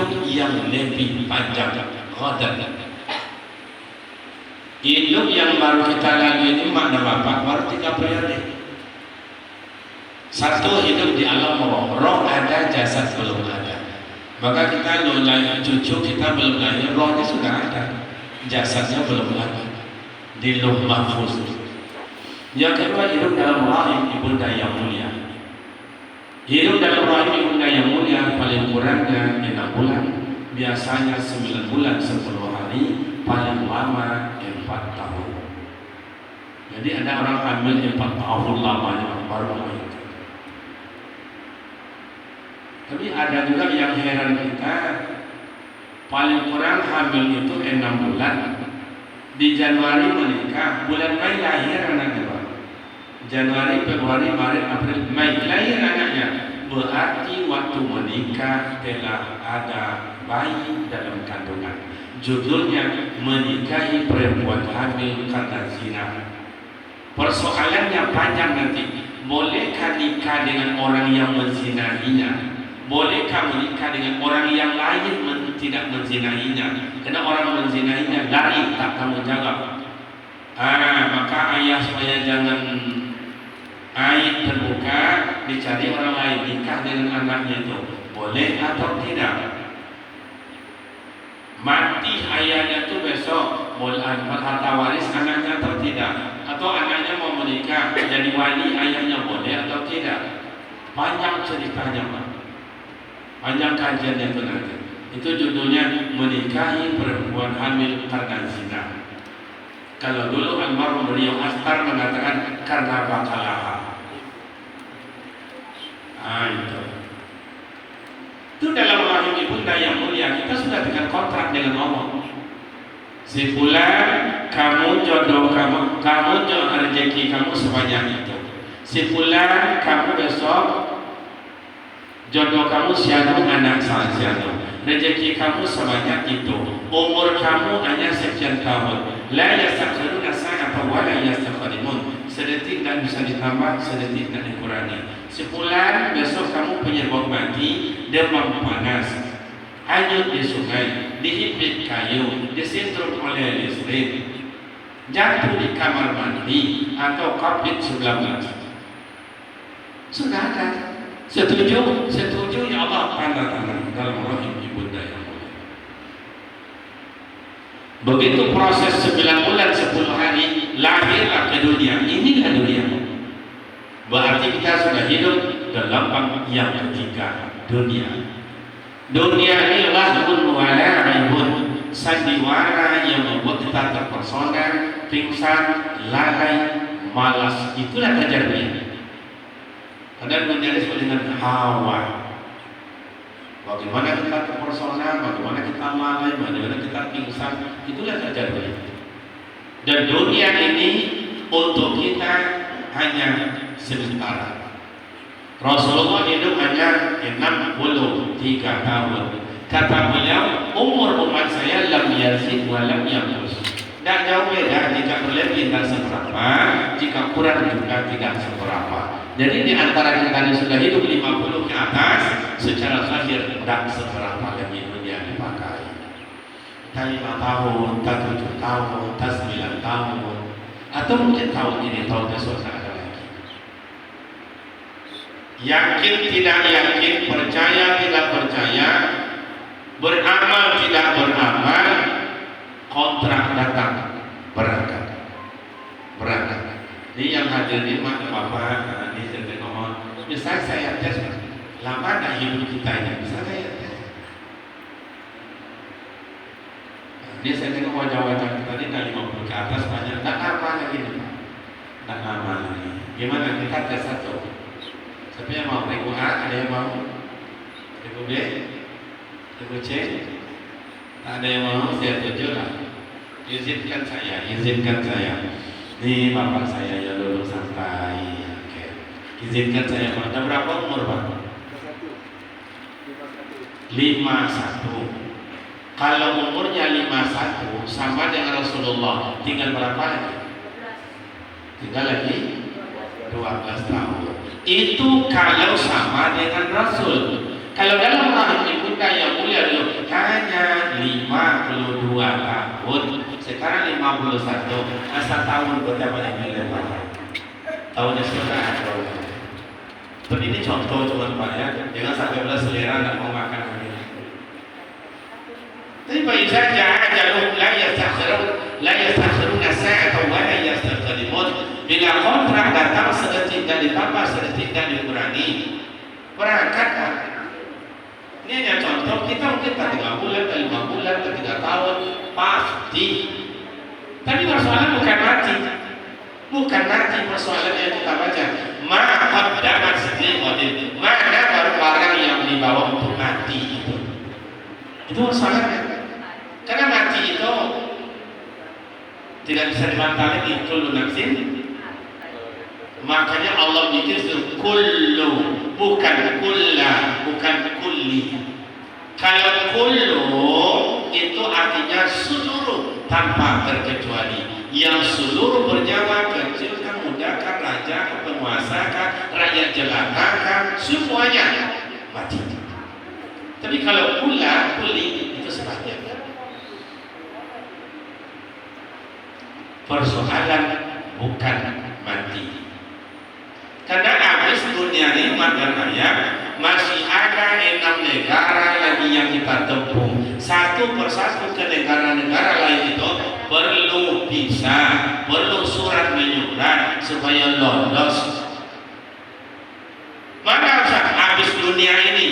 hidup yang lebih panjang. Ghadan. Hidup yang baru kita lalui ini makna Bapak baru 3 periode. Satu, hidup di alam roh. Roh ada, jasad belum ada. Maka kita lahir cucu kita belum lahir, rohnya sudah ada, jasadnya belum ada di lauh mahfuz. Yang kedua, hidup dalam rahim ibunda yang mulia. Hidup dalam rahim ibunda yang mulia paling kurangnya 6 bulan, biasanya 9 bulan 10 hari, paling lama 4 tahun. Jadi ada orang hamil 4 tahun lamanya baru lahir. Tapi ada juga yang heran kita, paling kurang hamil itu 6 bulan, di Januari menikah, bulan Mei lahir anaknya Pak. Januari, Februari, Maret, April, Mei lahir anaknya. Berarti waktu menikah telah ada bayi dalam kandungan. Judulnya menikahi perempuan hamil karena zina. Persoalannya panjang nanti. Bolehkah nikah dengan orang yang menzinainya? Bolehkah menikah dengan orang yang lain tidak menzinainya? Karena orang menzinainya lari, tak kamu jawab. Maka ayah supaya jangan aib terbuka, dicari orang lain nikah dengan anaknya itu. Boleh atau tidak? Mati ayahnya itu besok, boleh harta waris anaknya atau tidak? Atau anaknya mau menikah jadi wali ayahnya, boleh atau tidak? Panjang ceritanya Pak. Panjang kajiannya itu nanti. Itu judulnya menikahi perempuan hamil karena zina. Kalau dulu almarhum beliau Astar mengatakan karena bakalaha. Itu dalam rahim ibunda yang mulia kita sudah bikin kontrak dengan Allah. Si fulan, kamu jodoh kamu jodoh rezeki kamu sebanyak itu. Si fulan, kamu besok jodoh kamu sianu anak sianu. Rezeki kamu sebanyak itu. Umur kamu hanya sekian tahun. La yastakhiruna sa'atan wa la yastakhdimun. Sedetik dan bisa ditambah, sedetik dan dikurangi. Sebulan besok kamu penyebab mati, demam panas, hanyut di sungai, dihimpit kayu, disetrum oleh listrik, jatuh di kamar mandi atau COVID-19. Sudah ada. Setuju ya Allah, tanda tangan dalam rahim ibunda yang mulia. Begitu proses 9 bulan 10 hari lahirlah ke dunia. Inilah dunia. Berarti kita sudah hidup dalam yang ketiga, dunia. Dunia ini lahun wa la'ibun, sandiwara yang membuat kita terpesona, pingsan, lalai, malas. Itulah kejadian. Kadang menjadi dengan hawa. Bagaimana kita terpersona, bagaimana kita lalai, bagaimana kita pingsan, itulah kejadian. Dan dunia ini untuk kita hanya sementara. Rasulullah hidup hanya 63 tahun. Kata beliau, umur umat saya lam yazid wa lam yanqus. Tidak jauh beda, jika berlebih tidak seberapa, jika kurang juga tidak seberapa. Jadi di antara kita yang sudah hidup 50 ke atas, secara zahir tidak seberapa lagi dunia dipakai. Tak 5 tahun, tak 7 tahun, tak 9 tahun, atau mungkin tahun ini, tahun besok tak ada lagi. Yakin tidak yakin, percaya tidak percaya, beramal tidak beramal, kontrak datang, berangkat. Ini yang hadir di mana Bapak di sini mohon. Misalnya saya tes, lama tak hidup kita ini, bisa saya tes. Ini saya tengok wajah-wajah kita ini dari 50 ke atas banyak, tak apa lagi nih Pak, tak lama lagi. Gimana kita tes satu? Siapa yang mau? Ribu A, ada yang mau? Ribu B, Ribu C, tak ada yang mau? Saya tujuh lah. Izinkan saya. Ini bapak saya ya dulu santai. Oke. Izinkan saya. Ada berapa umur Pak? 51. Kalau umurnya 51 sama dengan Rasulullah, tinggal berapa lagi? Tinggal lagi 12 tahun. Itu kalau sama dengan Rasul. Kalau dalam rahim ibunda yang mulia dulu sekarang 51, asal tahun berapa yang lewat? Tahunnya sudah. Tapi ini contoh teman-teman ya, jangan sampai belas selera nggak mau makan lagi. Tapi bagi saja ajalum la yastakhiruna sa'atan wa la yastaqdimun. Bila kontrak datang sedetik dan ditambah sedetik dan dikurangi, berangkat kan? Ini hanya contoh, kita mungkin ke 3 bulan, ke 5 bulan, ke 3 tahun, pasti. Tapi persoalan bukan mati. Bukan mati persoalan yang kita baca. Ma'abdamat sedih mana baru barang yang dibawa untuk mati itu. Itu persoalannya. Karena mati itu tidak bisa dibantah lagi. Kullu nafsin. Makanya Allah bikin kullu, bukan kulla, bukan kulli. Kalau kullu itu artinya seluruh tanpa terkecuali. Yang seluruh bernyawa, kecil kan, muda kan, raja kan, penguasa kan, rakyat jelata kan, semuanya mati. Tapi kalau kulla, kulli itu sebagian. Persoalan bukan mati. Karena habis dunia ini dan raya masih ada 6 negara lagi yang kita tempuh. Satu persatu ke negara-negara lain itu perlu visa, perlu surat menyurat supaya lolos. Mana habis dunia ini?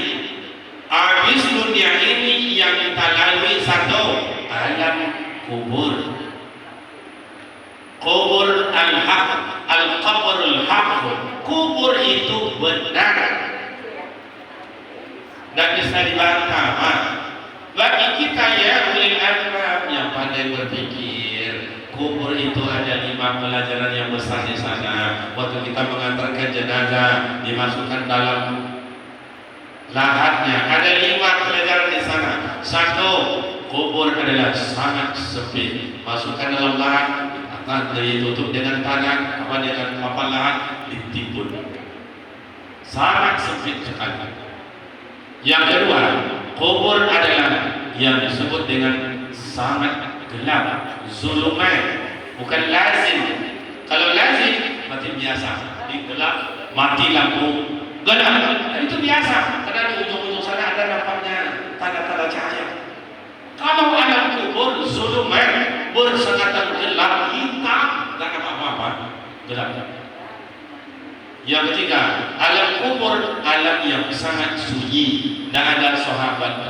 Habis dunia ini yang kita lalui satu alam kubur. Kubur al-haq, al-qabrul haq. Kubur itu benar dan bisa dibantah. Bagi kita ya ulil albab yang pandai berpikir, kubur itu ada 5 pelajaran yang besar di sana. Waktu kita mengantarkan jenazah dimasukkan dalam lahatnya, ada 5 pelajaran di sana. Satu, kubur adalah sangat sempit. Masukkan dalam lahat, akan ditutup dengan tanah, apa dengan papan lahat, ditimbun. Sangat sempit sekali. Yang kedua, kubur adalah yang disebut dengan sangat gelap, zulumat, bukan lazim. Kalau lazim mati biasa, di gelap mati lampu gelap, itu biasa. Karena di ujung-ujung sana ada nampaknya tanda-tanda cahaya. Kalau ada kubur zulumat, bersengatan gelap, hitam, tak ada apa-apa, gelap. Yang ketiga, alam kubur, alam yang sangat sunyi, tak ada sahabat.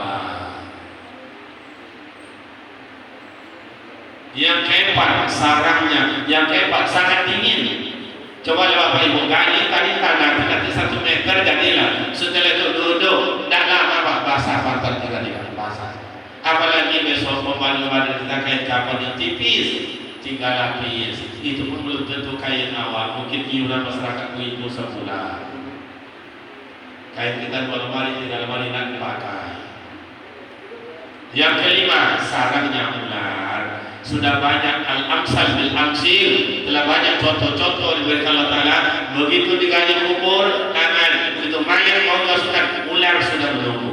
Yang keempat, sarangnya. Yang keempat, sangat dingin. Coba Bapak Ibu gali tadi tanah nanti 1 meter jadilah. Setelah itu duduk, tak lama Pak basah pantat kita di basah. Apalagi besok pembalut-balut kita kain kapan yang tipis, 3 lapis. Itu pun belum tentu kain awal. Mungkin iuran masyarakat ibu sebulan. Kain kita 2 lemari, 3 lemari nak dipakai. Yang kelima, sarangnya ular. Sudah banyak al-amsal bil-amsil, telah banyak contoh-contoh diberikan Allah Ta'ala. Begitu digali kubur, tangan, begitu mayat mau dimasukkan, ular sudah menunggu.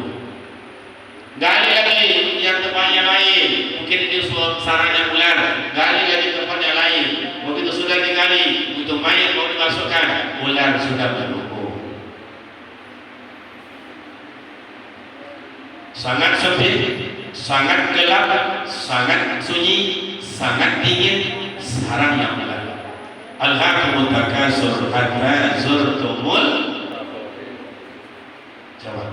Gali lagi yang tempat yang lain, mungkin ini sarangnya ular. Gali lagi tempat yang lain, begitu sudah digali, begitu mayat mau dimasukkan, ular sudah menunggu. Sangat sempit, sangat gelap, sangat sunyi, sangat dingin, sarang yang ular. Alhaakumut takatsur hatta zurtumul jawab.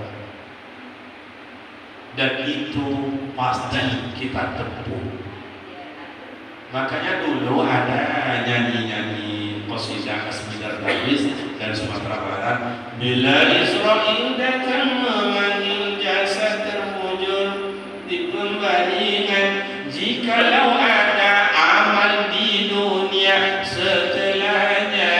Dan itu pasti kita tempuh. Makanya dulu ada nyanyi-nyanyi qasidah Asmidar Darwis dari Sumatera Barat. Bila Israel datang memanggil jasad terwujud di pembaringan, jikalau ada amal di dunia setelahnya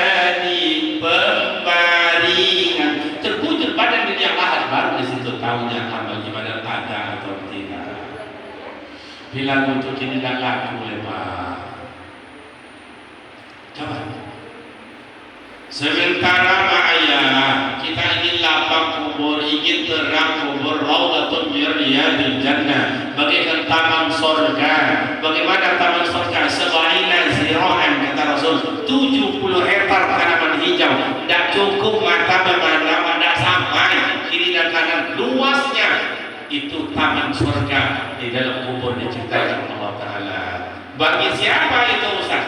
di pembaringan, terwujud badan di yang lahat, baru di situ tahunya amal ibadat ada atau tidak. Bila untuk ini tidak laku lepas. Coba. Sementara ayah kita ingin lapang kubur, ingin terang kubur, raudatun min riyadil jannah, bagaikan taman sorga. Bagaimana taman sorga cukup mata memandang, tidak sampai kiri dan kanan. Luasnya itu taman surga di dalam kubur diciptakan Allah Ta'ala. Bagi siapa itu Ustaz?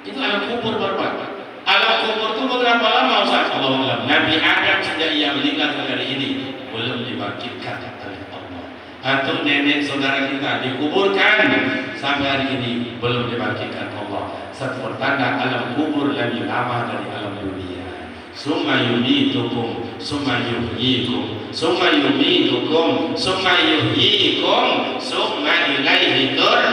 Itu alam kubur berapa? Alam kubur itu berapa lama Ustaz? Allah Allah. Nabi Adam sejak ia meninggal ke hari ini belum dibangkitkan oleh Allah. Atau nenek saudara kita dikuburkan sampai hari ini belum dibangkitkan Allah. Satu pertanda alam kubur lebih lama dari alam dunia. Summa yumitukum, summa yuhyikum, summa yumitukum, summa yuhyikum, summa ilaihi tur.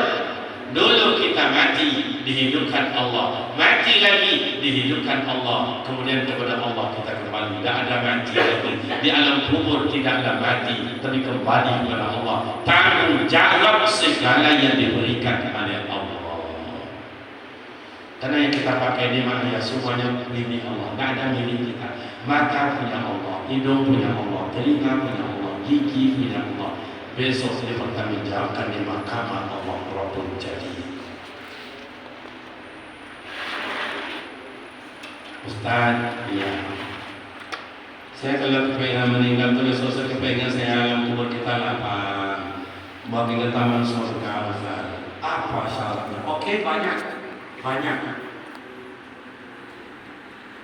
Dulu kita mati, dihidupkan Allah. Mati lagi, dihidupkan Allah. Kemudian kepada Allah kita kembali. Tidak ada mati lagi. Di alam kubur tidak ada mati, tapi kembali kepada Allah. Tanggung jawab segala yang diberikan oleh Allah. Karena yang kita pakai ini ya semuanya milik Allah. Tidak ada milik kita. Mata punya Allah, hidung punya Allah, telinga punya Allah, gigi punya Allah. Besok dipertanggungjawabkan di mahkamah Allah walaupun jadi. Ustaz, ya. Saya kalau kepengen meninggal tuh besok saya kepengen saya alam kubur kita lapang, bagi ke taman surga Ustaz. Apa syaratnya? Oke, banyak.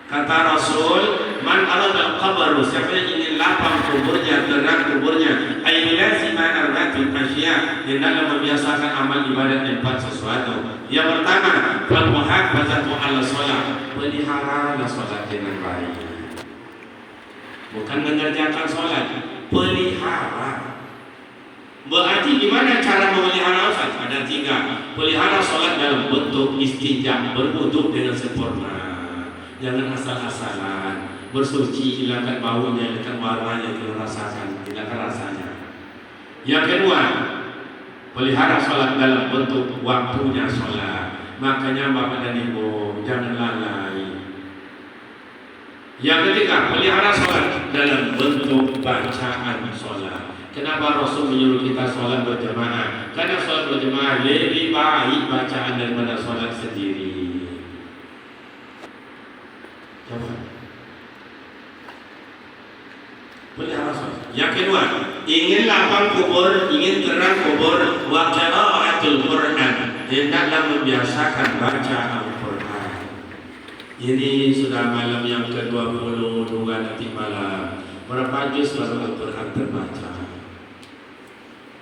Kata Rasul, man arada al-qabru, siapa yang ingin lapang kuburnya, terang kuburnya, ayyulazima arba'atul asya, hendaklah membiasakan amal ibadat 4 sesuatu. Yang pertama, al-muhafazatu 'ala shalah, peliharalah salat dengan baik. Bukan mengerjakan salat, pelihara. Berarti gimana cara memelihara salat? Ada 3. Pelihara salat dalam bentuk istinja, berwudu dengan sempurna. Jangan asal-asalan, bersuci, hilangkan baunya, hilangkan warnanya, tidak rasakan, hilangkan rasanya. Yang kedua, pelihara sholat dalam bentuk waktunya sholat. Makanya Bapak dan Ibu jangan lalai. Yang ketiga, pelihara sholat dalam bentuk bacaan sholat. Kenapa Rasul menyuruh kita sholat berjamaah? Karena sholat berjamaah lebih baik bacaan daripada sholat sendiri. Pelihara sholat. Yang kedua, ingin lapang kubur, ingin terang kubur, wa qira'atul Quran, hendaklah membiasakan baca Al-Quran. Ini sudah malam yang ke-22 nanti malam. Berapa juz baru Al-Quran terbaca?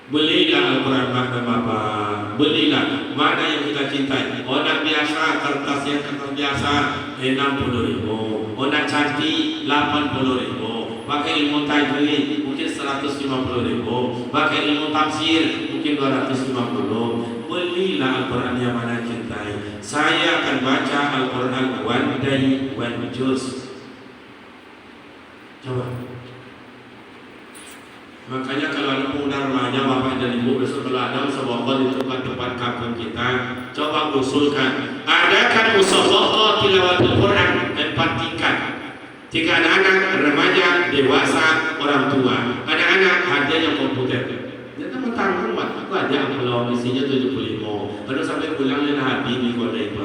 Belilah Al-Quran Bapak, belilah. Mana yang kita cintai? Orang biasa, kertas yang kertas biasa 60.000, orang cantik 80.000, pakai ilmu tajwid mungkin 150.000, pakai ilmu tafsir mungkin 250. Belilah Al-Quran yang mana cintai. Saya akan baca Al-Quran one day, one juz. Coba. Makanya kalau ada pemuda remaja, Bapak dan Ibu besok kalau ada musabaqah di tempat-tempat kampung kita, coba usulkan, adakan musabaqah tilawatul Quran 4 tingkat. 3 anak-anak, remaja, dewasa, orang tua. Anak-anak hadiahnya komputer. Jangan mentang rumah, aku ada kalau isinya 75. Baru sampai pulangnya habis di kota itu.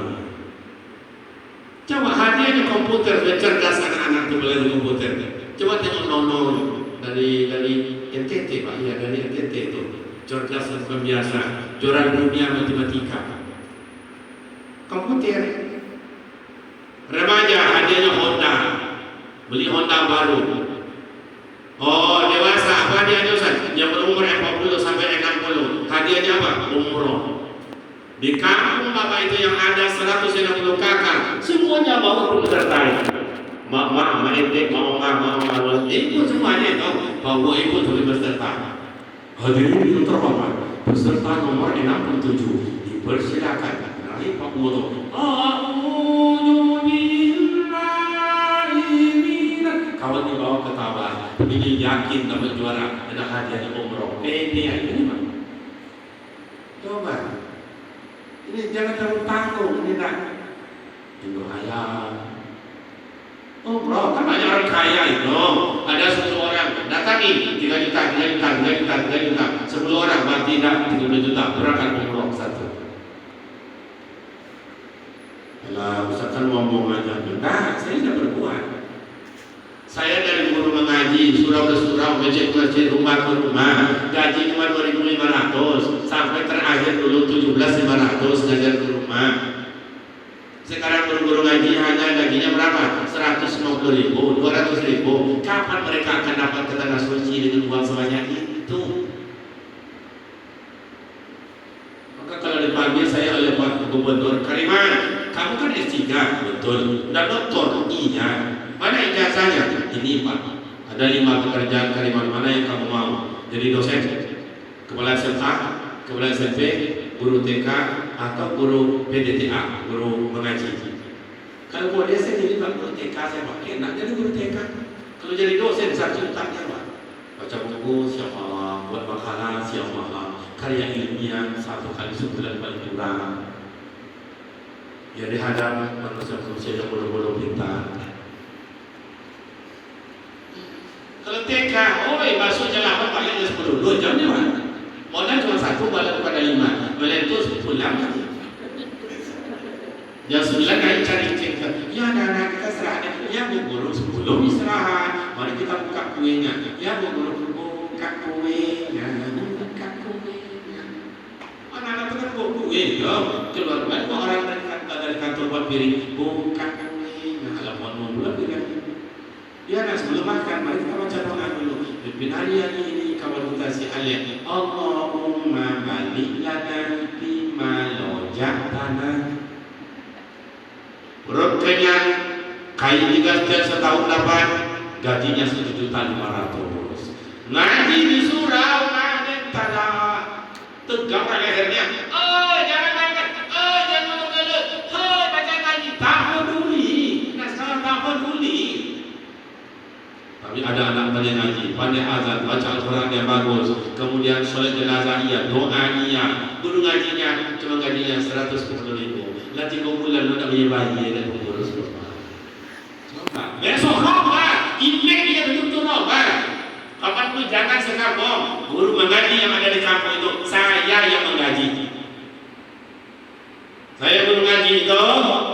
Coba hadiahnya komputer, cerdas anak-anak itu belajar komputer. Coba tengok Nono dari NTT Pak, ya dari NTT itu cerdas dan pembiasa, juara dunia matematika, komputer. Remaja hadiahnya Honda, beli Honda baru. Oh dewasa apa hadiahnya Ustaz? Yang berumur 40 sampai 60, hadiahnya apa? Umroh. Di kampung Bapak itu yang ada 160 kakak, semuanya mau bersertai. Mak, ente, ibu semuanya itu bawa ibu boleh berserta. Hadirin yang terhormat, peserta nomor 67 dipersilakan naik Pak Wudhu. Kawan dibawa ketawa, ini yakin dapat juara, ada hadiah umroh. Ini Pak. Coba, ini jangan terlalu tanggung, ini tak. Ibu ayah. Umroh kan banyak orang kaya itu. Ada 10 orang datangi 3 juta, 10 orang berarti tidak 30 juta berangkat umroh satu. Lah, Ustaz kan ngomong aja. Benar, saya sudah berbuat. Saya dari guru mengaji, surau ke surau, masjid ke masjid, rumah ke rumah, gaji cuma 2.500, sampai terakhir dulu 17.500 ngajar ke rumah. Sekarang guru-guru ngaji hanya gajinya berapa? 150.000, 200.000. Kapan mereka akan dapat ke tanah suci dengan uang sebanyak itu? Maka kalau dipanggil saya oleh Pak Gubernur, Kariman, kamu kan S3, betul, dan doktor, iya. Mana ijazahnya? Ini Pak. Ada 5 pekerjaan Kariman, mana yang kamu mau? Jadi dosen, kepala SMA, kepala SMP, guru TK, atau guru PDTA, guru mengaji. Kalau buat dia saya jadi Pak guru TK, saya Pak enak jadi guru TK. Kalau jadi dosen, 1 jutanya Pak. Baca buku, siapa buat makalah, siapa karya ilmiah 1 kali sebulan paling kurang. Ya dihadap manusia-manusia yang bodoh-bodoh pintar. Kalau TK, masuknya lama paling 10 jam dia Pak. Modal cuma 1, balik kepada 5. Meletus pulang lagi. Jam 9 naik cari cerita. Ya anak-anak kita istirahat. Ya bu guru sebelum istirahat, mari kita buka kuenya. Ya bu guru buka kuenya. Buka kuenya. Anak-anak itu kan buka kue. Keluar balik orang dari kantor buat piring. Buka kuenya. Kalau mau bulan piring. Ya nah sebelum makan, mari kita baca doa dulu. Pimpin hari ini kawan kita si Alia. Allahumma balik lana bima lojatana. Perut kenyang, kain digas dan setahun dapat, gajinya 1.500.000. Ngaji di surau, ngaji tanah, tegang lehernya. Jangan makan, jangan mengeluh, baca ngaji, tak peduli, naskah tak peduli. Tapi ada anak pandai ngaji, pandai azan, baca Al-Quran yang bagus, kemudian sholat jenazah iya, doa iya, guru ngajinya cuma gajinya 110.000. Nanti kumpulan lu nak punya bayi dan pengurus rumah. Besok roba, imlek dia betul-betul roba. Kapan pun jangan sekarbong. Guru mengaji yang ada di kampung itu, saya yang mengaji. Saya guru ngaji itu,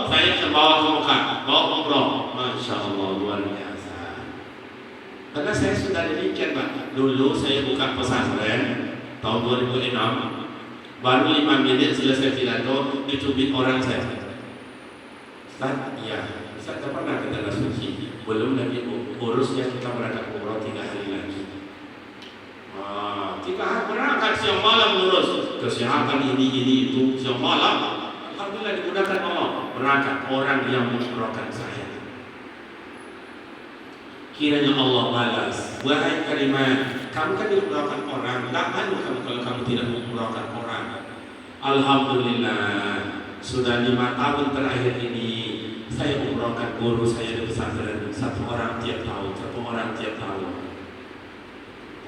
saya bawa ke Mekah, bawa umroh. Masya Allah luar biasa. Karena saya sudah demikian Pak. Dulu saya buka pesantren tahun 2006. Baru 5 menit selesai pidato dicubit orang saya. Ustaz, iya, Ustaz tak pernah ke tanah suci. Belum lagi urusnya kita berangkat umroh 3 hari lagi. 3 hari berangkat siang malam urus kesehatan ini itu siang malam. Alhamdulillah dimudahkan Allah berangkat orang yang mengumrohkan saya. Kiranya Allah balas. Wahai Kariman, kamu kan diumrohkan orang, tak malu kamu kalau kamu tidak mengumrohkan orang. Alhamdulillah, sudah 5 tahun terakhir ini saya umrohkan guru saya di pesantren 1 orang tiap tahun, 1 orang tiap tahun.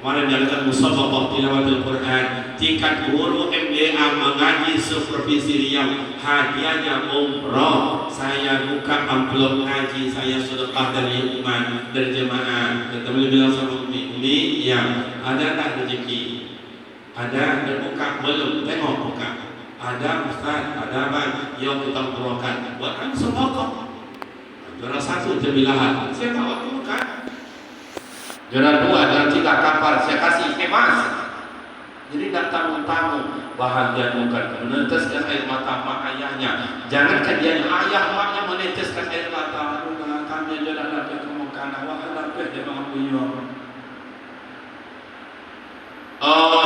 Kemarin diadakan musabaqah tilawatul Quran, tingkat guru MBA mengaji seprovinsi Riau, hadiahnya umroh. Saya buka amplop ngaji, saya sedekah dari umat, dari jemaah. Dan teman bilang sama Umi, ya ada tak rezeki? Ada buka belum? Tengok buka. Ada Ustaz, ada Abang. Yang kita umrohkan. Buat kamu sedekah. Juara 1 jemilahan. Saya tahu aku buka. Juara 2, juara 3 kapal. Saya kasih emas. Jadi datang tamu bahagia bukan meneteskan air mata mak ayahnya. Jangankan dia ayah maknya meneteskan air mata. Kami jalan lapis ke mukana wahai lapis dia mengakuiyo.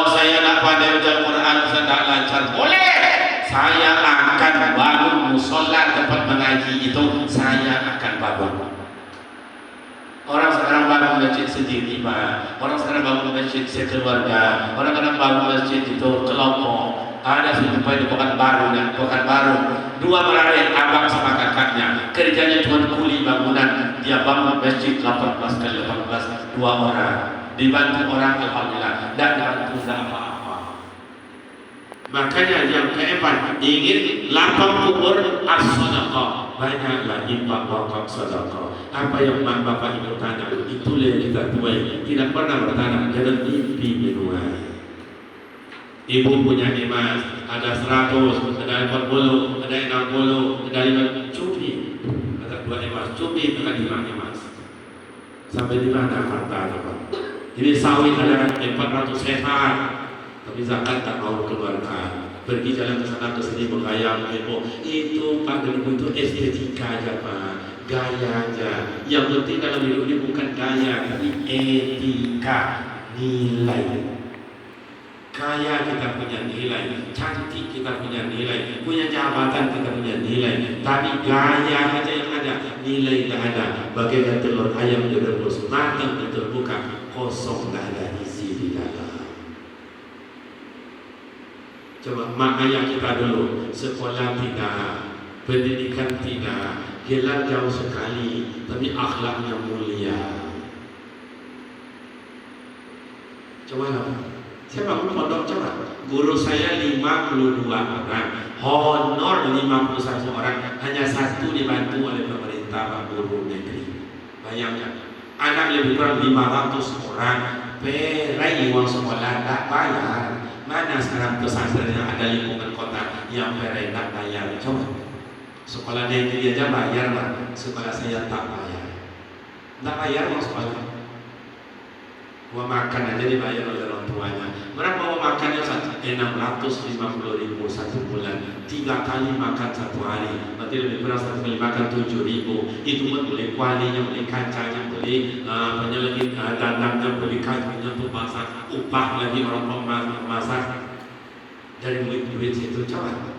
Saya nak pandai baca Quran, saya tak lancar. Boleh. Saya akan bangun musola tempat mengaji itu. Saya akan bangun. Orang sekarang bangun masjid sendiri Pak. Orang sekarang bangun masjid sekeluarga. Orang sekarang bangun masjid itu kelompok. Ada sampai di Pekanbaru dan Pekanbaru 2 meraih abang sama kakaknya. Kerjanya cuma kuli bangunan. Dia bangun masjid 18 kali 18 2 orang. Dibantu orang alhamdulillah. Dan dibantu apa-apa. Makanya yang keempat, ingin lapang kubur as-sadaqah. Banyaklah infak wakaf sedekah. Apa yang mak bapak ibu tanam, itulah yang kita tuai. Tidak pernah bertanam, jangan mimpi menuai. Ibu punya emas, ada 100, ada 40, ada 60, ada 5 cumi. Ada 2 emas, cumi dengan 5 emas. Sampai di mana hartanya, Pak? Ini sawit ada 400 hektar, tapi zakat tak mau keluarkan. Pergi jalan ke sana ke sini bergaya heboh. Itu Pak Geribu itu estetika aja Pak, gaya aja. Yang penting dalam hidup ini bukan gaya, tapi etika, nilai. Kaya kita punya nilai, cantik kita punya nilai, punya jabatan kita punya nilai. Tapi gaya aja yang ada, nilai tidak ada. Bagaikan telur ayam di rebus, matang dan terbuka, kosong, tidak ada isi di dalam. Coba mak ayah kita dulu, sekolah tidak, pendidikan tidak, gelar jauh sekali, tapi akhlaknya mulia. Coba lah. Saya bangun pondok coba. Guru saya 52 orang, honor 51 orang, hanya 1 dibantu oleh pemerintah Pak Guru negeri. Bayangkan, anak lebih kurang 500 orang, perai uang sekolah tak bayar. Mana sekarang pesantren yang ada lingkungan kota yang perai tak bayar? Coba. Sekolah negeri aja bayar Pak, sekolah saya tak bayar. Tak bayar uang sekolah. Uang makan aja dibayar oleh orang tuanya. Berapa uang makannya? 650.000 satu bulan. 3 kali makan satu hari. Berarti lebih kurang 1 kali makan 7.000. Itu pun boleh kualinya, boleh kacanya, boleh dandangnya, boleh kacanya untuk masak. Upah lagi orang masak. Dari duit itu coba.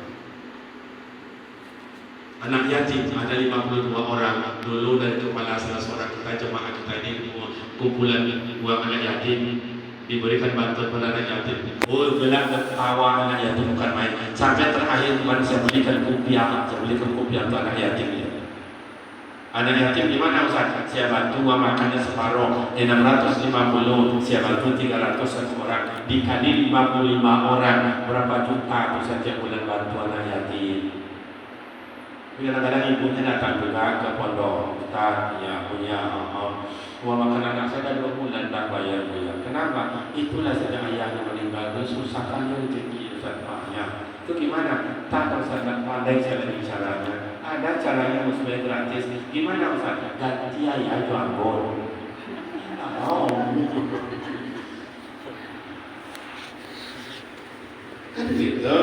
Anak yatim ada 52 orang. Dulu dari kepala salah seorang kita, jemaah kita ini kumpulan uang anak yatim, diberikan bantuan pada anak yatim. Oh, gelap ketawa anak yatim bukan main. Sampai terakhir kemarin saya belikan kopiah untuk anak yatim ya. Anak yatim di mana Ustaz? Saya bantu uang makannya separuh, 650, saya bantu 300 satu orang, dikali 55 orang, berapa juta itu setiap bulan bantu anak yatim. Kadang-kadang ibunya datang juga ke pondok, Ustaz, ya punya uang makan anak saya dah 2 bulan tak bayar dia. Kenapa? Itulah sejak ayahnya meninggal, susahkannya rezeki Ustaz Paknya. Itu gimana? Tak Ustaz, tak pandai saya lagi caranya. Ada caranya supaya gratis. Gimana Ustaz? Ganti ayah jual bol. Oh, kan gitu.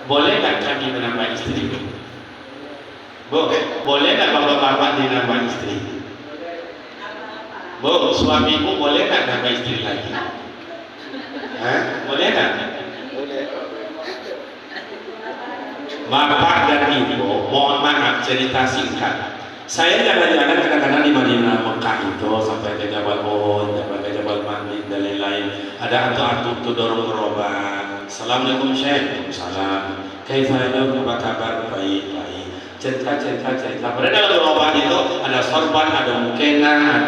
Boleh tak kami menambah istri? Boleh tak bapak-bapak dinambah istri? Suamimu boleh tak nambah istri lagi? Boleh tak? Boleh. Bapak dan ibu, mohon maaf cerita singkat. Saya jalan-jalan kadang-kadang di Madinah Mekah itu sampai ke Jabal Uhud, sampai ke Jabal Mandi dan lain-lain. Ada antu-antu tu dorong gerobak. Assalamualaikum Syekh. Salam. Kaifahakum, apa kabar? Baik. Cerita. Pada dalam gerobak itu ada sorban, ada mukena,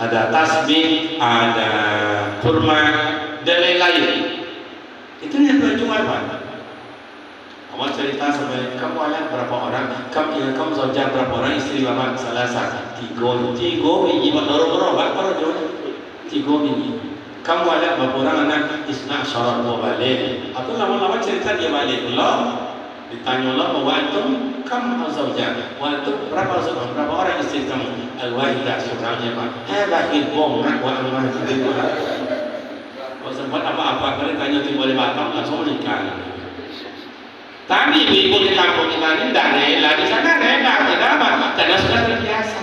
ada tasbih, ada kurma dan lain-lain. Itu yang terjual Pak. Kamu cerita sampai kamu ayat berapa orang? Kamu saja berapa orang istri bapak? Salah satu 3 biji dorong gerobak kalau jual 3 biji. Kamu ada berapa orang anak? Isna syarat mau balik. Atau lama-lama cerita dia balik. Allah ditanya Allah bahwa antum kamu zawjah. Wa antum berapa orang istri kamu? Al-wahidah seorangnya Pak. Bahil bohong wa al-wahidah. Kalau sempat apa-apa kalian tanya tu boleh batal langsung menikah. Tapi ibu di kampung kita ini tidak rela, di sana rela, kenapa? Karena sudah terbiasa.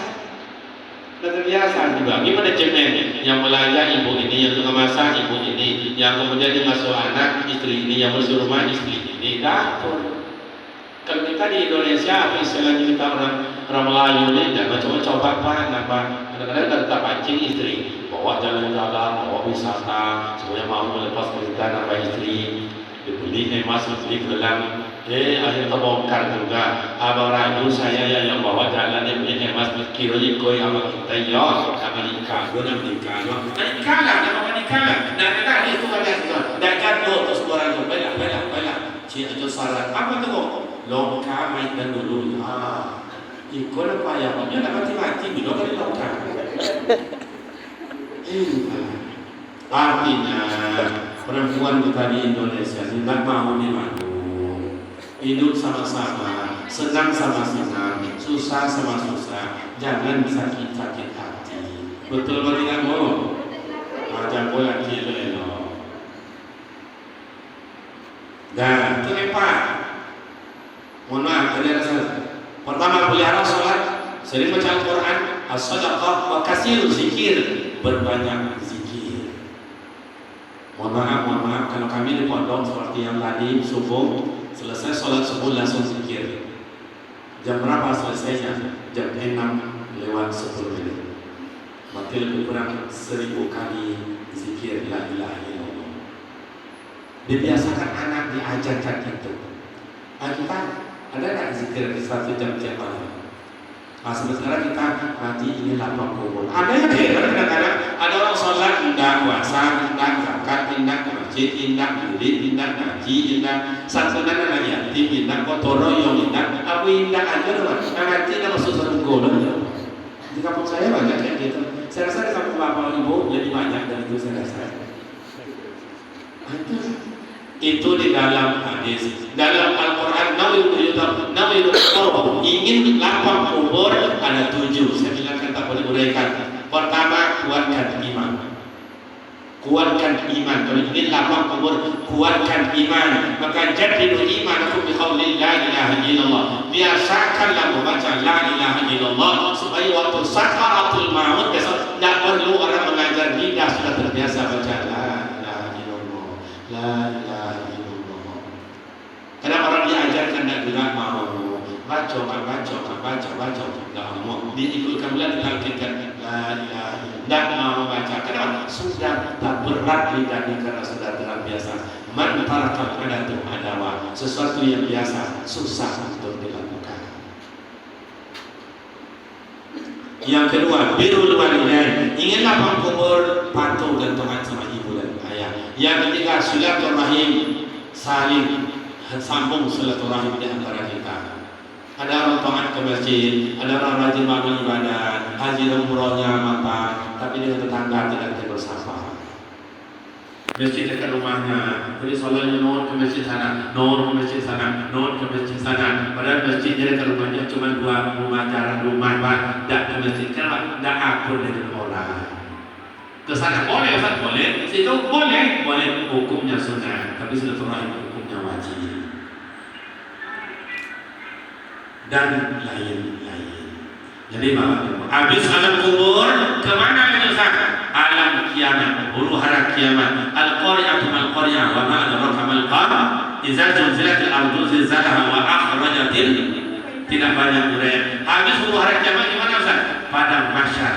Sudah terbiasa juga. Gimana cemen yang belanja ibu ini, yang suka masak ibu ini, yang kemudian dimasuk anak istri ini, yang masuk rumah istri ini, dapur. Kalau kita di Indonesia, apa istilahnya kita orang Melayu ini, dan coba apa? Kadang-kadang kita pancing istri, bawa jalan-jalan, bawa wisata, semuanya mau melepas kita nambah istri, dibeli emas, dibeli gelang. Akhirnya terbongkar juga. Abang rayu saya yang bawa jalan yang beli emas kironya koi abang kita ya Amerika, gue Amerika, nikah lah, nama nikah lah. Nah itu ada itu, dah jatuh terus orang tu bela, cik itu salah. Apa tu kok? Longkang mainkan dulu. Ikut apa ya? Dia nak mati, bila kali longkang. Artinya perempuan kita di Indonesia tidak mau dimadu, hidup sama-sama, senang sama senang, susah sama susah, jangan sakit-sakit hati. Betul atau tidak mau? Jangan boleh kilo. Dan itu apa? Mohon maaf, tadi ada salah. Pertama, pelihara sholat, sering baca Al-Quran, as-sadaqah, wa kasir zikir, berbanyak zikir. Mohon maaf, kalau kami di pondok seperti yang tadi subuh, selesai sholat subuh langsung zikir. Jam berapa selesainya? Jam 6:10 menit. Berarti lebih kurang 1000 kali zikir la ilaha illallah. Dibiasakan anak diajarkan itu. Kita ada nggak zikir 1 jam tiap malam? Sementara kita nanti ini lapang kubur. Ada yang kadang-kadang ada orang sholat tidak puasa, tidak zakat, tidak ke masjid, tidak murid, tidak ngaji, tidak santunan anak yatim, tidak kotor royong, tidak apa tidak aja loh. Nanti tidak masuk satu golong. Di kampung saya banyak yang gitu. Saya rasa di kampung bapak ibu lebih banyak dari itu saya rasa. Itu di dalam hadis, dalam Al-Quran nawilu qurba, ingin lapang kubur ada 7. Saya bilang tak boleh uraikan. Pertama, kuatkan iman. Kalau ingin lapang kubur, kuatkan iman. Maka jadilu imanakum bi qauli la ilaha illallah. Biasakanlah membaca la ilaha illallah supaya waktu sakaratul maut besok tidak perlu orang mengajar, lidah sudah terbiasa baca la ilaha illallah. La ilaha illallah. Kadang orang diajarkan tidak juga mau baca, tidak mau diikutkan pula ditalkinkan la ilaha illallah, tidak mau baca. Kenapa? Sudah tak berat lidahnya karena sudah terbiasa. Man tarakal adatu adawa, sesuatu yang biasa susah untuk dilakukan. Yang kedua, birrul walidain, ingin lapang kubur, patuh dan taat sama ibu dan ayah. Yang ketiga, silaturahim, saling sambung silaturahim di antara kita. Ada orang taat ke masjid, ada orang rajin bangun ibadah, haji dan umrohnya matang, tapi dengan tetangga tidak tegur sapa. Masjid dekat rumahnya, jadi solatnya non ke masjid sana, non ke masjid sana, non ke masjid sana. Padahal masjid dekat rumahnya cuma 2 rumah jarak rumah, Pak. Tak ke masjid, kenapa? Tak akur dengan orang. Ke sana boleh, Ustaz boleh, situ boleh, hukumnya sunnah, tapi silaturahim hukumnya wajib. Dan lain-lain. Jadi habis alam kubur kemana itu Ustaz? Alam kiamat, huru hara kiamat. Al-qari'atu mal-qari'ah wa ma adraka mal-qari'ah. Idza zulzilatil ardu zilzalaha wa akhrajatil, tidak banyak uraian. Habis huru hara kiamat di mana Ustaz? Padang mahsyar.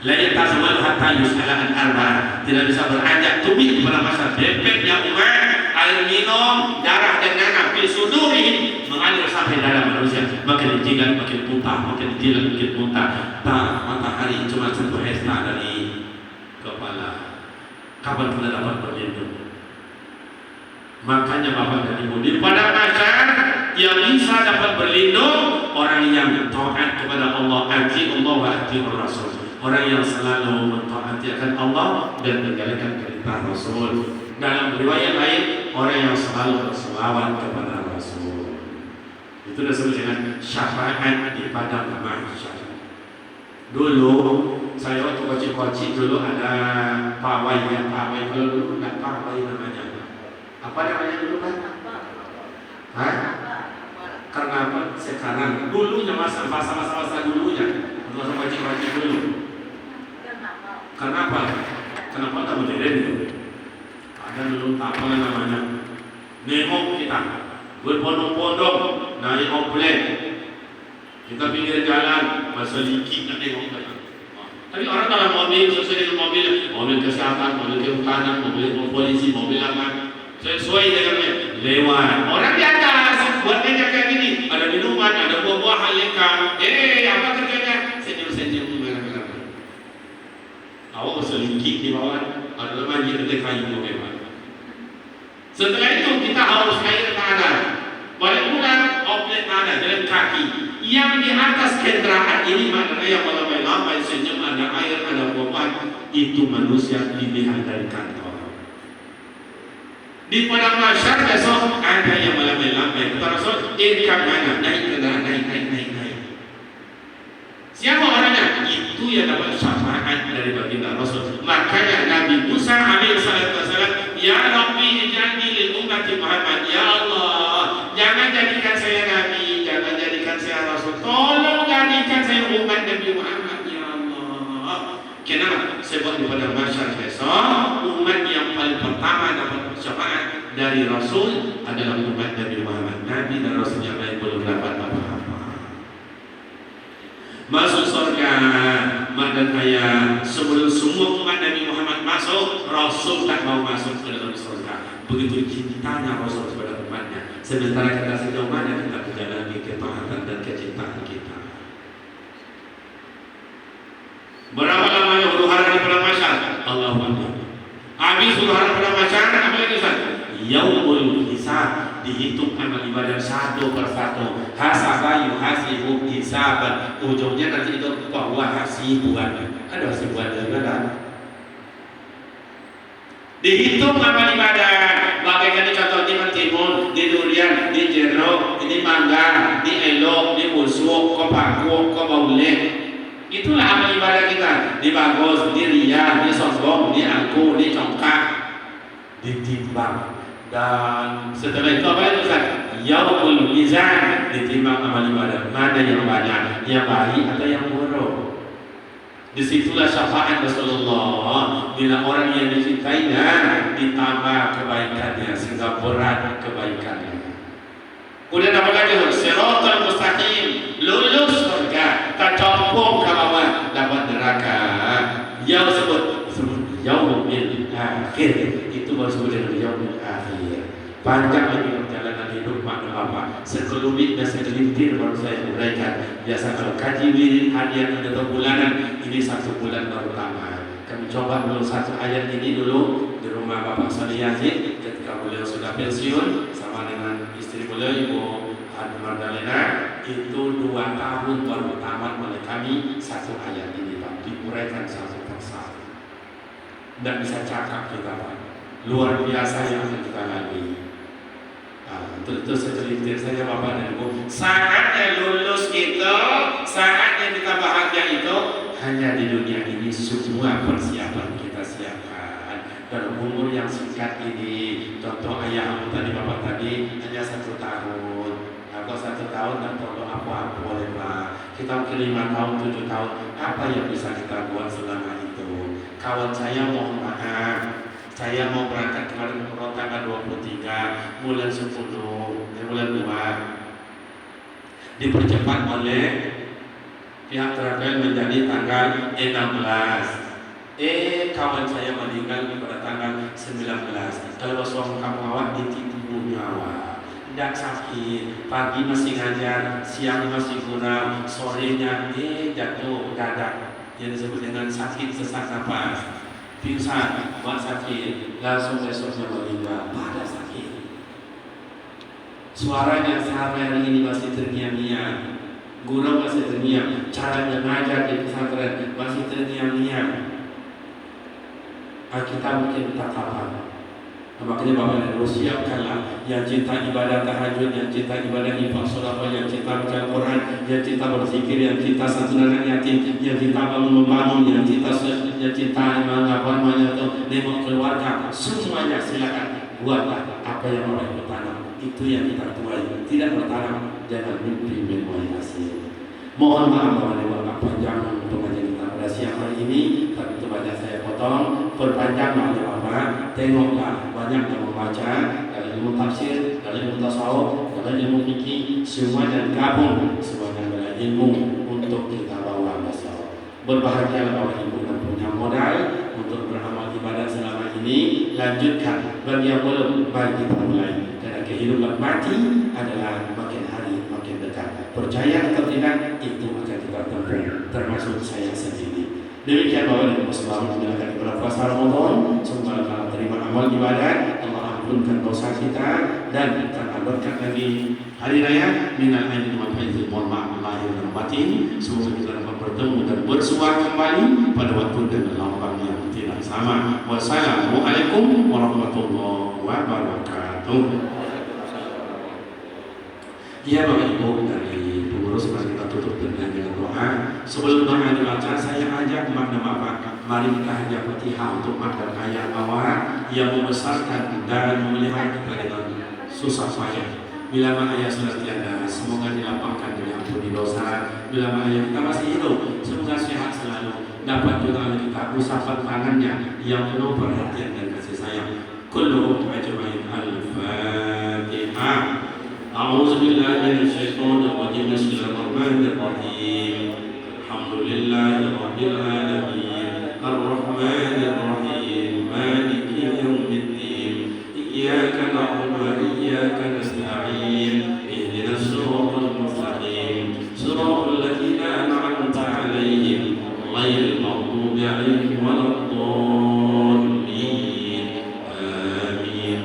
La yatazawwal hatta yus'ala an arba'. Tidak bisa beranjak tumit pada mahsyar. Bebeknya umat, air minum, darah dan nanah fi sudurihim mengalir sampai dalam manusia. Makin dijilat makin muntah, makin dijilat makin muntah. Matahari cuma satu hesta dari kepala. Kapan kita dapat berlindung? Makanya Bapak dan Ibu, di padang mahsyar yang bisa dapat berlindung orang yang taat kepada Allah, ati Allah wa ati Rasul. Orang yang selalu mentaati akan Allah dan menjalankan perintah Rasul. Dalam riwayat lain, orang yang selalu berselawat kepada Rasul. Itu disebut dengan syafaat di padang mahsyar. Dulu saya waktu kecil-kecil dulu ada pawai. Kalau dulu tidak pawai namanya. Apa namanya dulu kan? Karena apa? Sekarang dulunya masa dulunya, masa kecil-kecil dulu. Kenapa? Kenapa tak modern itu? Ada dulu apa namanya? Nengok kita, berbondong-bondong naik komplek. Kita pinggir jalan, masa likit nak tengok kita. Tapi orang dalam mobil, sesuai dengan mobil kesehatan, mobil kehutanan, mobil polisi, mobil apa, sesuai dengan lewat. Orang di atas buat meja kayak gini, ada minuman, ada buah-buahan lengkap. Apa kerjanya? Senyum-senyum merah-merah. Awak berselingkit di bawah, ada manjir dari kayu memang. Setelah itu kita harus air tanah. Balik pulang, outlet tanah, jalan kaki. Yang di atas kendaraan ini maknanya yang lambai senyum, ada air, ada buah, itu manusia pilihan dari kantor. Di padang mahsyar besok ada yang melambai-lambai kata Rasul, irkab mana, naik kendaraan, naik. Siapa orangnya? Itu yang dapat syafaat dari baginda Rasul. Makanya Nabi Musa alaihissalam, ya Rabbi ij'alni lil ummati Muhammad, ya Allah, jangan jadikan saya Nabi, jangan jadikan saya Rasul, tolong jadikan saya umat Nabi Muhammad, ya Allah. Kenapa? Sebab di padang mahsyar besok umat yang paling pertama dapat syafaat dari Rasul adalah umat Nabi Muhammad. Nabi dan Rasul yang lain belum dapat apa-apa. Masuk surga mak dan ayah. Sebelum semua umat Nabi Muhammad masuk, Rasul tak mau masuk ke dalam surga. Begitu cintanya Rasul kepada umatnya. Sementara kita sejauh mana kita menjalani ketaatan dan kecintaan kita. Berapa lamanya huru hara di padang mahsyar? Allahu Akbar. Habis huru hara pada mahsyar, apa lagi Ustaz? Yaumul hisab, dihitung amal ibadah satu persatu. Hasaba yuhasibu hisaban. Ujungnya nanti itu bahwa hasibuan. Ada hasibuan dari mana? Dihitung amal ibadah. Bagaikan contoh di mentimun, di durian, di jeruk, di mangga, di elok, di busuk, ko paku, ko baulek. Itulah amal ibadah kita. Di bagus, di ria, di sombong, di angku, di congkak, ditimbang. Dan setelah itu apa itu Ustaz? Yaumul mizan, ditimbang amal ibadah. Mana yang banyak, yang baik atau yang buruk. Disitulah syafaat Rasulullah. Bila orang yang dicintainya ditambah kebaikannya sehingga berat kebaikannya. Kemudian apa lagi? Siratal mustaqim, lulus surga, tercompong ke bawah dapat neraka. Yang sebut yaumul akhir, itu baru sebut dengan yaumul akhir. Panjang lagi perjalanan hidup mak dan bapak. Sekelumit dan segelintir baru saya uraikan. Biasa kalau kaji wirid harian atau bulanan, ini 1 bulan baru tamat. Kami coba dulu 1 ayat ini dulu di rumah Bapak Salih Yazid ketika beliau sudah pensiun sama dengan istri beliau Ibu Mardalena. Itu 2 tahun baru tamat oleh kami 1 ayat ini Pak, diuraikan satu persatu. Tidak bisa cakap kita Pak, luar biasa yang akan kita lalui. Itu segelintir saja Bapak dan Ibu. Saatnya lulus itu, saatnya kita bahagia itu hanya di dunia ini. Semua persiapan kita siapkan. Dan umur yang singkat ini, contoh ayah tadi Bapak tadi hanya 1 tahun. Atau 1 tahun dan perlu apa boleh Pak. Kita mungkin 5 tahun, 7 tahun. Apa yang bisa kita buat selama itu? Kawan saya mohon maaf, saya mau berangkat kemarin umroh tanggal 23 bulan 10 bulan 2, dipercepat oleh pihak travel menjadi tanggal 16. Kawan saya meninggal pada tanggal 19. Kalau suami kamu awak ditipu nyawa, tidak sakit, pagi masih ngajar, siang masih gurau, sorenya jatuh dadak yang disebut dengan sakit sesak nafas. Pingsan, buat sakit, langsung besoknya meninggal pada sakit. Suaranya sampai hari ini masih terngiang-ngiang, guru masih terngiang, cara mengajar di pesantren masih terngiang-ngiang. Kita mungkin tak apa. Makanya Bapak dan Ibu siapkanlah yang cinta ibadah tahajud, yang cinta ibadah infak sedekah, yang cinta baca Quran, yang cinta berzikir, yang cinta santunan yatim, yang cinta membangun, yang cinta nengok keluarga, semuanya silakan buatlah apa yang Bapak bertanam. Itu yang kita tuai. Tidak bertanam, jangan mimpi menuai hasil. Mohon maaf Bapak panjang untuk pengajian kita pada siang hari ini, tapi itu banyak saya potong. Perpanjang Bapak, tengoklah banyak yang membaca dalam ilmu tafsir, dalam ilmu tasawuf, dalam ilmu fikih, semuanya gabung, semuanya adalah ilmu untuk kita bawa masuk. Berbahagialah Bapak Ibu yang punya modal untuk beramal ibadah selama ini. Lanjutkan, bagi yang belum, baik kita mulai. Karena kehidupan mati adalah makin hari makin dekat. Percaya atau tidak, itu akan kita tempuh, termasuk saya sendiri. Demikian Bapak dan Ibu selamat menjalankan ibadah puasa Ramadan. Semoga Allah terima amal ibadah. Allah ampunkan dosa kita, dan karena berkat Nabi hari raya minal aidin wal faizin, mohon maaf lahir dan batin. Semoga kita dapat bertemu dan bersua kembali pada waktu dan lambang yang tidak sama. Wassalamualaikum warahmatullahi wabarakatuh. Ya Bapak Ibu dari pengurus, mari kita tutup dengan doa. Sebelum doa dibaca, saya ajak makna Bapak, mari kita hanya Fatihah untuk makna ayat awal yang membesarkan dan memelihara kita dengan susah payah. Bila mana ayah sudah tiada, semoga dilapangkan dan diampuni dosa. Bila mana ayah kita masih hidup, semoga sehat selalu. Dapat juga kita usapan tangannya yang penuh perhatian dan kasih sayang. Kulluhum ajma'in. Al-Fatihah. أعوذ بالله من الشيطان الرجيم. بسم الله الرحمن الرحيم. الحمد لله رب العالمين الرحمن الرحيم مالك يوم الدين إياك نعبد وإياك نستعين اهدنا الصراط المستقيم صراط الذين أنعمت عليهم غير المغضوب عليهم ولا الضالين آمين.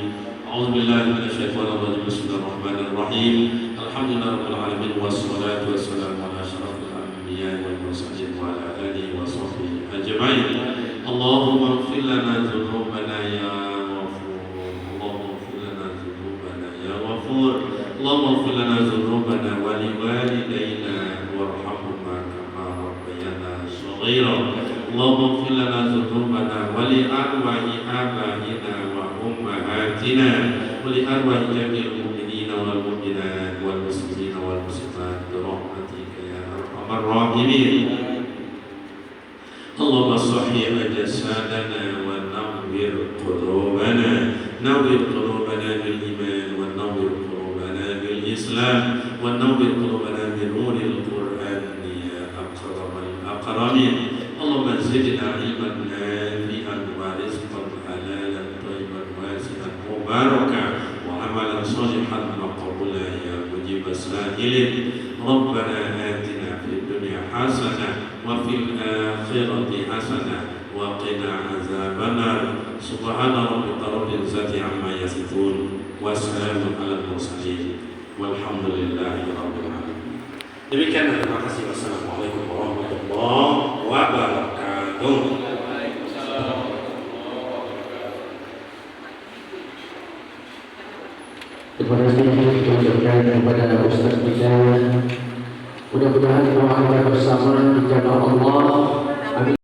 أعوذ بالله من الشيطان الرجيم. بسم الله الرحمن الرحيم. الحمد لله رب العالمين والصلاة والسلام على أشرف الأنبياء والمرسلين وعلى آله وصحبه أجمعين. اللهم اغفر لنا ذنوبنا يا غفور. اللهم اغفر لنا ذنوبنا يا غفور. اللهم اغفر لنا ذنوبنا ولوالدينا وارحمهما كما ربيانا صغيرا. اللهم اغفر لنا ذنوبنا ولأرواح آبائنا وأمهاتنا ولأرواح جميع المؤمنين والمؤمنات والمسلمين والمسلمات برحمتك يا أرحم الراحمين. اللهم صحح أجسادنا ونور قلوبنا، نور قلوبنا بالإيمان، ونور قلوبنا بالإسلام، ونور قلوبنا بنور القرآن يا أكرم الأكرمين. اللهم زدنا علما نافعا ورزقا حلالا طيبا واسعا مباركا وعملا صالحا مقبولا يا مجيب السائلين. ربنا آتنا في الدنيا حسنة وفي الآخرة حسنة وقنا عذاب النار. سبحان ربك رب العزة عما يصفون وسلام على المرسلين والحمد لله رب العالمين. Demikian, terima kasih. Wassalamualaikum warahmatullahi wabarakatuh. Terima kasih kita ucapkan kepada Ustaz kita. Mudah-mudahan doa kita bersama dijabah Allah. Amin.